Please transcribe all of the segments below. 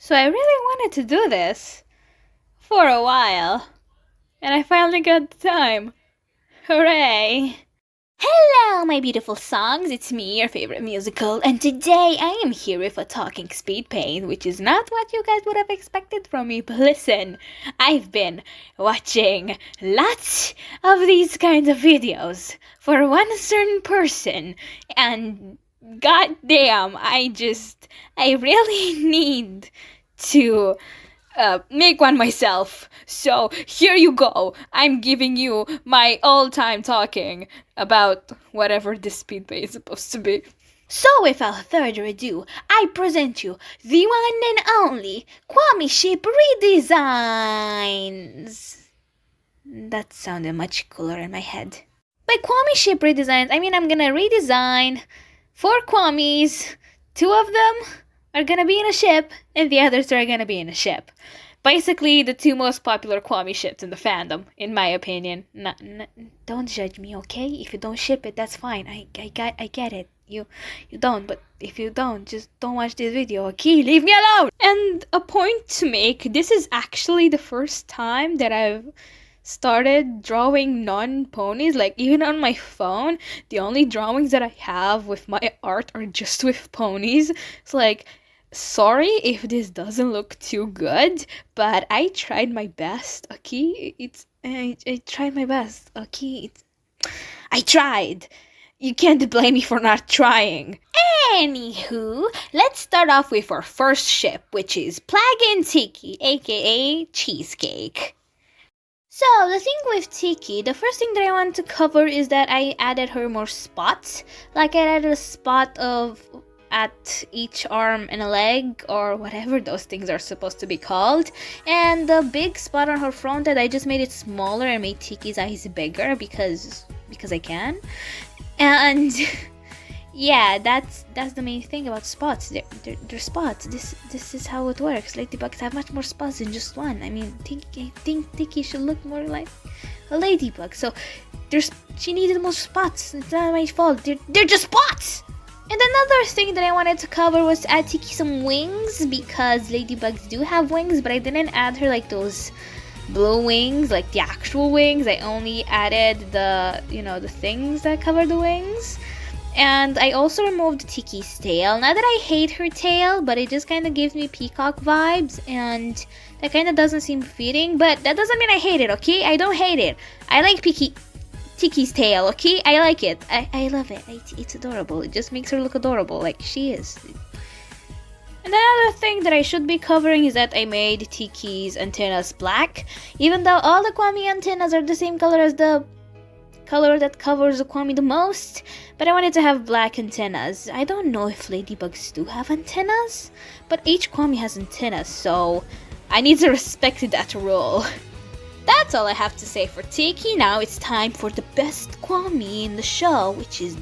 So I really wanted to do this for a while, and I finally got the time. Hooray! Hello, my beautiful songs, it's me, your favorite musical, and today I am here with a talking speed paint, which is not what you guys would have expected from me, but listen, I've been watching lots of these kinds of videos for one certain person, and goddamn, I really need to make one myself. So here you go. I'm giving you my all-time talking about whatever this speed paint is supposed to be. So without further ado, I present you the one and only Kwami Ship Redesigns. That sounded much cooler in my head. By Kwami Ship Redesigns, I mean I'm gonna redesign 4 Kwamis. 2 of them are gonna be in a ship, and the others are gonna be in a ship. Basically, the 2 most popular Kwami ships in the fandom, in my opinion. Don't judge me, okay? If you don't ship it, that's fine. I get it. You don't, but if you don't, just don't watch this video, okay? Leave me alone! And a point to make, this is actually the first time that I've started drawing non-ponies. Like, even on my phone, the only drawings that I have with my art are just with ponies. It's like, sorry if this doesn't look too good, but I tried my best, okay? I tried my best, okay? I tried. You can't blame me for not trying. Anywho, let's start off with our first ship, which is Plague and Tikki, aka Cheesecake. So, the thing with Tikki, the first thing that I want to cover is that I added her more spots. Like, I added a spot at each arm and a leg, or whatever those things are supposed to be called. And the big spot on her front head, I just made it smaller and made Tikki's eyes bigger because I can. And yeah, that's the main thing about spots. They're spots. This is how it works. Ladybugs have much more spots than just one. I mean, I think Tikki should look more like a ladybug. So she needed more spots. It's not my fault. They're just spots. And another thing that I wanted to cover was to add Tikki some wings, because ladybugs do have wings, but I didn't add her like those blue wings, like the actual wings. I only added the things that cover the wings. And I also removed Tikki's tail. Not that I hate her tail, but it just kind of gives me peacock vibes, and that kind of doesn't seem fitting, but that doesn't mean I hate it, okay? I don't hate it. I like Tikki's tail, okay? I like it. I love it. It's adorable. It just makes her look adorable, like she is. And another thing that I should be covering is that I made Tikki's antennas black, even though all the Kwami antennas are the same color as the color that covers the Kwami the most, but I wanted to have black antennas. I don't know if ladybugs do have antennas, but each Kwami has antennas, so I need to respect that rule. That's all I have to say for Tikki. Now it's time for the best Kwami in the show, which is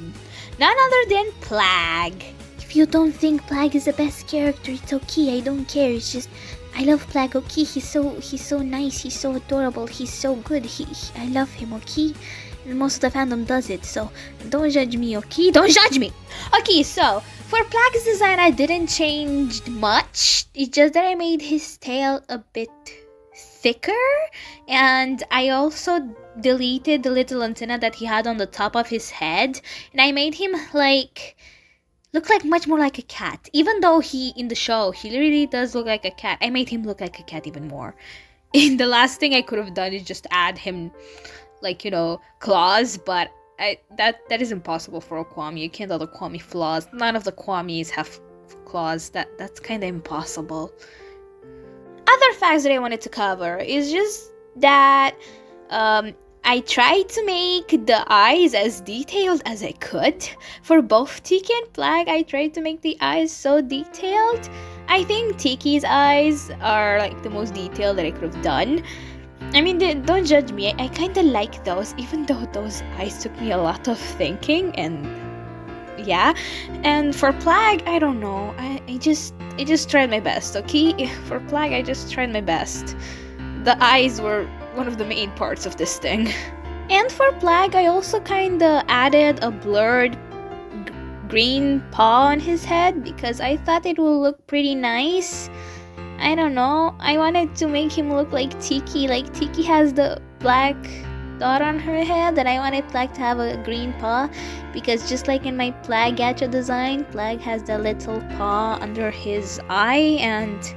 none other than Plague. If you don't think Plague is the best character, it's okay. I don't care. It's just I love Plague. Okay, he's so nice. He's so adorable. He's so good. I love him. Okay, and most of the fandom does it. So don't judge me. Okay, don't judge me. Okay, so for Plague's design, I didn't change much. It's just that I made his tail a bit thicker, and I also deleted the little antenna that he had on the top of his head, and I made him look like much more like a cat. Even though in the show he really does look like a cat, I made him look like a cat even more. And the last thing I could have done is just add him claws, but that is impossible for a Kwami. You can't add the Kwami flaws. None of the Kwamis have claws. That's kind of impossible. Other facts that I wanted to cover is just that I tried to make the eyes as detailed as I could. For both Tikki and Plague, I tried to make the eyes so detailed. I think Tikki's eyes are like the most detailed that I could have done. I mean, don't judge me. I kind of like those, even though those eyes took me a lot of thinking, and yeah. And for Plague, I don't know. I just tried my best, okay? For Plague, I just tried my best. The eyes were one of the main parts of this thing. And for Plague, I also kinda added a blurred green paw on his head because I thought it would look pretty nice. I don't know. I wanted to make him look like Tikki. Like Tikki has the black dot on her head, and I wanted Plag to have a green paw, because just like in my Plag Gacha design, Plag has the little paw under his eye, and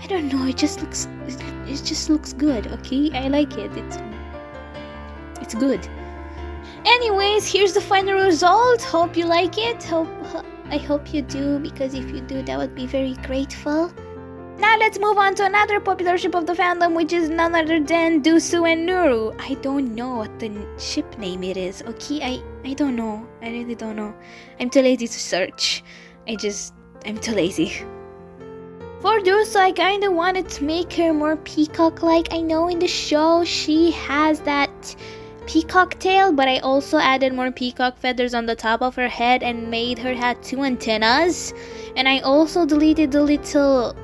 I don't know, it just looks good. Okay, I like it. It's good. Anyways, here's the final result. Hope you like it. I hope you do, because if you do, that would be very grateful. Now let's move on to another popular ship of the fandom, which is none other than Dusu and Nuru. I don't know what the ship name it is, okay? I don't know. I really don't know. I'm too lazy to search. I'm too lazy. For Dusu, I kinda wanted to make her more peacock-like. I know in the show she has that peacock tail, but I also added more peacock feathers on the top of her head and made her have 2 antennas. And I also deleted the little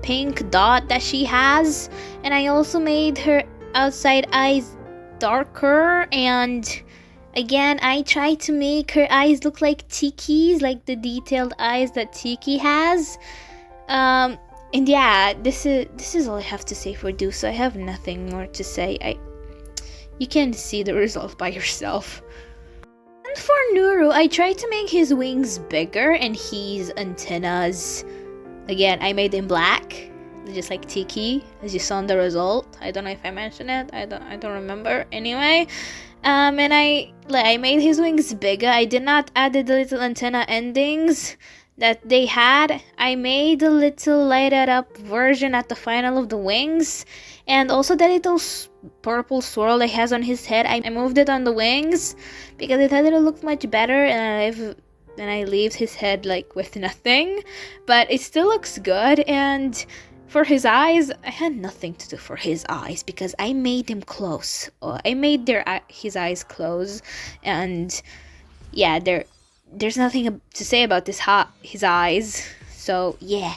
pink dot that she has, and I also made her outside eyes darker, and again I tried to make her eyes look like Tikki's, like the detailed eyes that Tikki has. And yeah, this is all I have to say for Dusu. I have nothing more to say. You can see the result by yourself. And for Nuru, I tried to make his wings bigger and his antennas, again, I made them black, just like Tikki, as you saw in the result. I don't know if I mentioned it. I don't remember. Anyway, and I made his wings bigger. I did not add the little antenna endings that they had. I made a little lighted up version at the final of the wings, and also the little purple swirl that he has on his head. I moved it on the wings because I thought it looked much better, and I leave his head like with nothing, but it still looks good. And for his eyes, I had nothing to do for his eyes because I made them close. I made his eyes close, and yeah, there's nothing to say about his eyes. So yeah.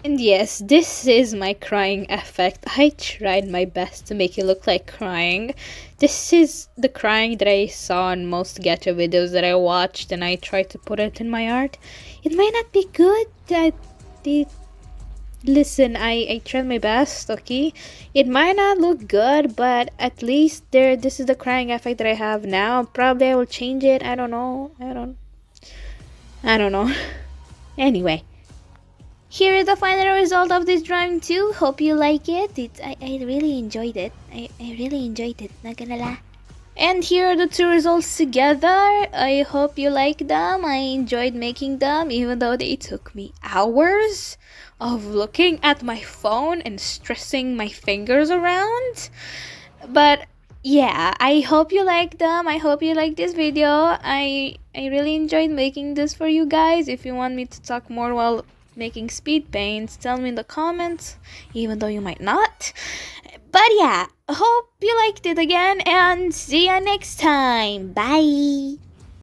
And yes, this is my crying effect. I tried my best to make it look like crying. This is the crying that I saw in most Gacha videos that I watched, and I tried to put it in my art. It might not be good. Listen, I tried my best, okay? It might not look good, but at least this is the crying effect that I have now. Probably I will change it. I don't know. I don't know. Anyway. Here is the final result of this drawing too. Hope you like it. I really enjoyed it. I really enjoyed it, not gonna lie. And here are the 2 results together. I hope you like them. I enjoyed making them, even though they took me hours of looking at my phone and stressing my fingers around. But yeah, I hope you like them. I hope you like this video. I really enjoyed making this for you guys. If you want me to talk more while making speed paints, tell me in the comments, even though you might not. But yeah, hope you liked it again, and see ya next time. Bye.